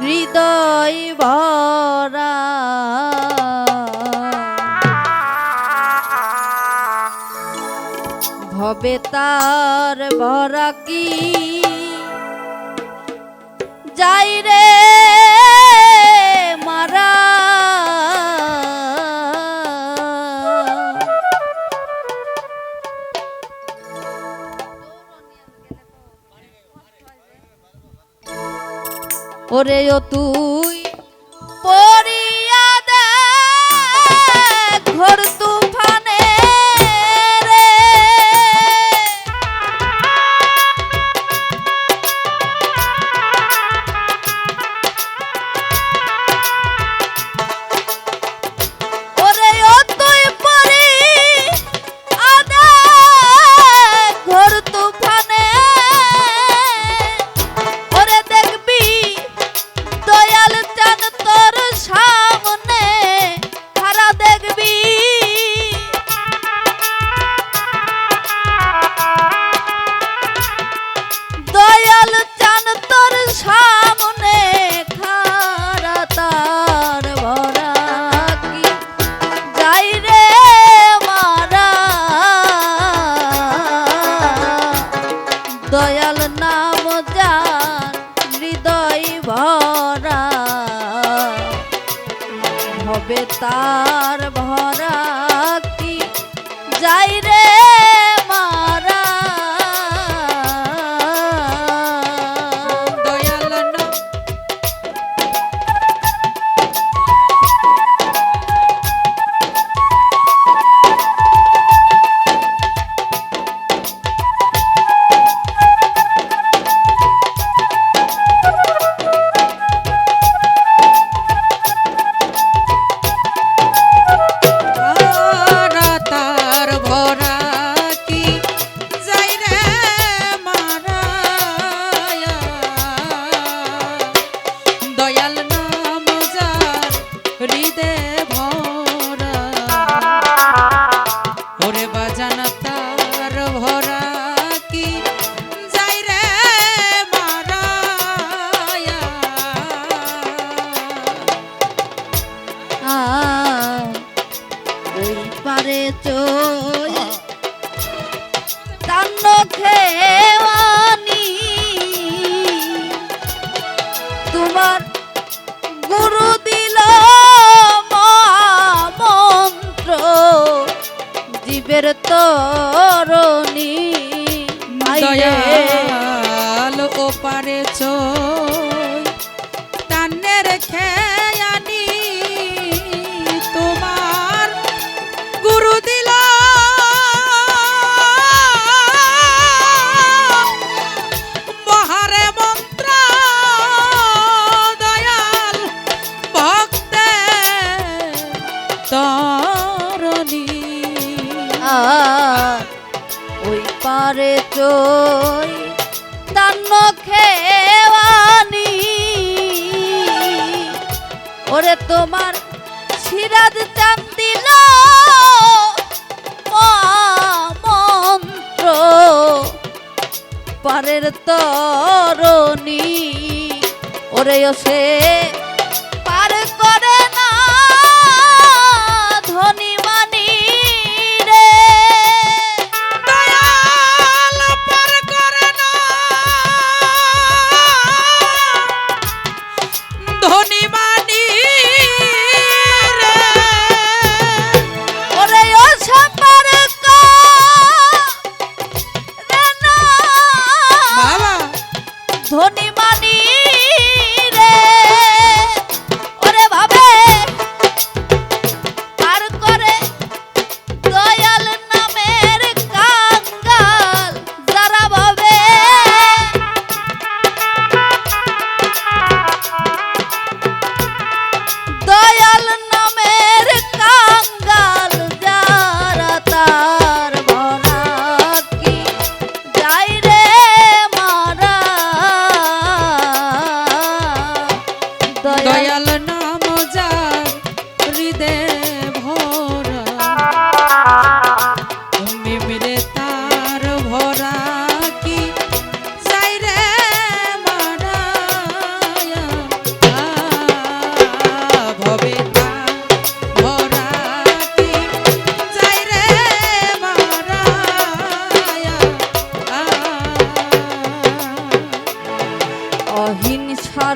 হৃদয় ভরা ভবে তার ভরা কি যাই রে মারা ওরে ও তুই পড়িয়া দে ঘোর তুফানে রে ওরে ও তুই পড়িয়া দে ঘোর তুফানে ওরে দেখবি দয়াল চাঁদ তোর সামনে খারা দেখবি দয়াল চাঁদ তোর সামনে খারা তার ভরা কি যাই রে মারা দয়াল নাম যার হৃদয় ভরা হবে তার ভরা কি যাই রে মারা দয়াল না তার ভরা কি যাই রে মারায়া দয়াল নাম যার হৃদয় ভরা ওরে বাজান তার ভরা কি যাই রে মারায়া ওই পারে চই তান্ন খেওয়ানি তোমার গুরু দিল মন্ত্র জীবের তরণী দয়াল ও পারে চই তান্নের খেয়ানি তোমার গুরু দিল মহারে মন্ত্র দয়াল ভক্তে তরণী ওই পারে চই তান্ন খেওয়ানি ওরে তোমার সিরাজ চাঁদ দিল মন্ত্র পারের তরণী ওরে ও সে পার করে না ধনী মানি রে দয়াল পার করে না ধনী মানি রে ওরে ও সাপার করে না বাবা ধনী মানি রে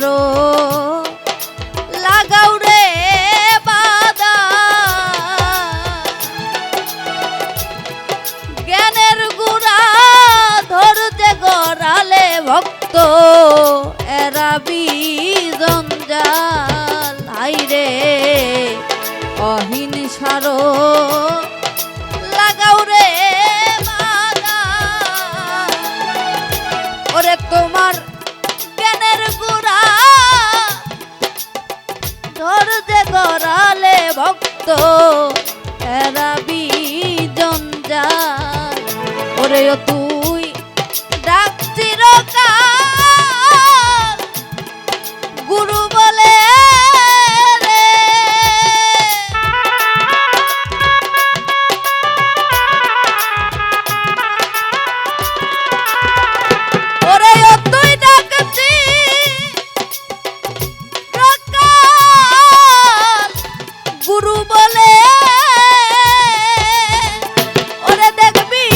সারো লাগাও রে বাদা জ্ঞানের গুড়া ধরতে গড়ালে ভক্ত এরাবি জঞ্জাল হাইরে অহিন সারো লাগাও রে বাদা ওরে তোমার জ্ঞানের গুড়া ধরতে গড়ালে ভক্ত এরাবি জঞ্জাল ওরে ও তুই ডাকছির কাল গুরু বলে রে ওরে ও তুই ডাকছির কাল গুরু বলে ওরে দেখবি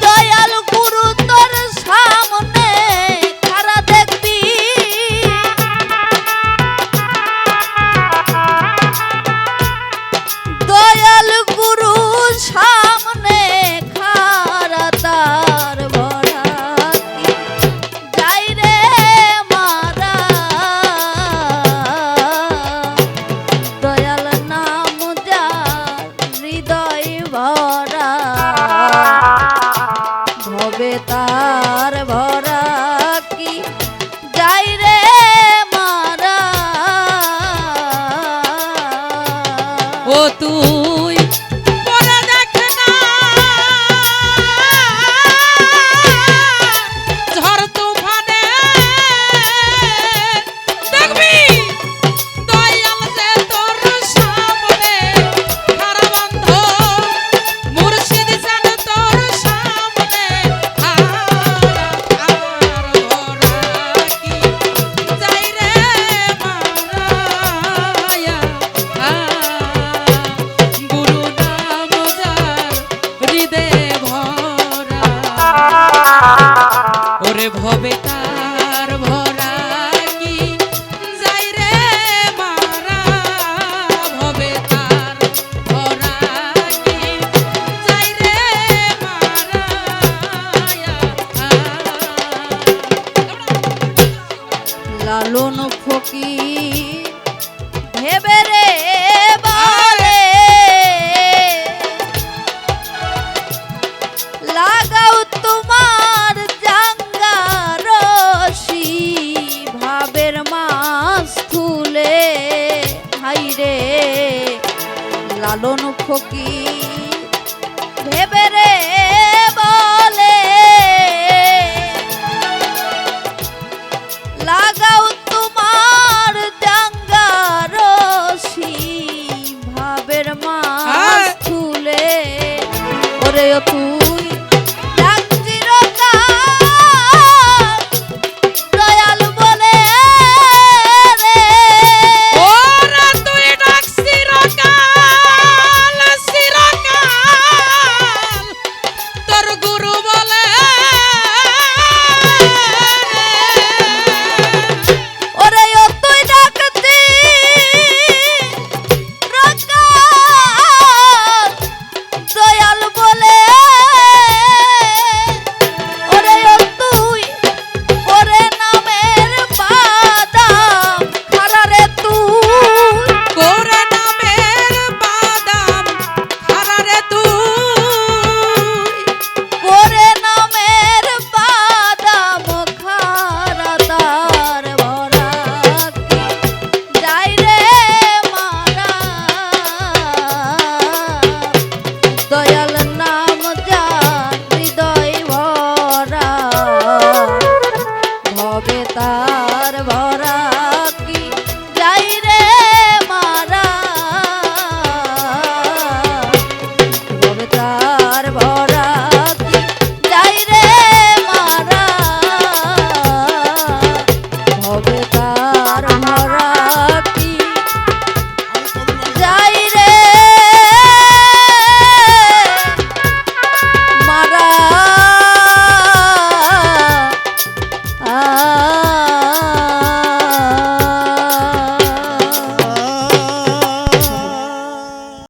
দয়াল গুরু তোর সামনে খারা দেখবি দয়াল গুরু সামনে খারা তার ভরা যাই রে মারা দয়াল নাম যার হৃদয় ভরা ভবে তার ভরা কি যাই রে মারা ও তুই বলে দেখ না ঝড় তুফানে দেখবি দয়াল যে তোর সামনে খারা বন্ধ মুর্শিদ যেন তোর সামনে খারা ভরা কি যাই রে মারায়া গুরু নাম যার হৃদয়ে ভরা ওরে ভবে তার ভরা কি যাই রে মারা ভবে তার ভরা কি যাই রে মারা লালন ফকির ভেবে রে বলে লাগাও তোমার জাঙ্গা রশি ভাবের মাছ খুলে হাইরে লালন ফকির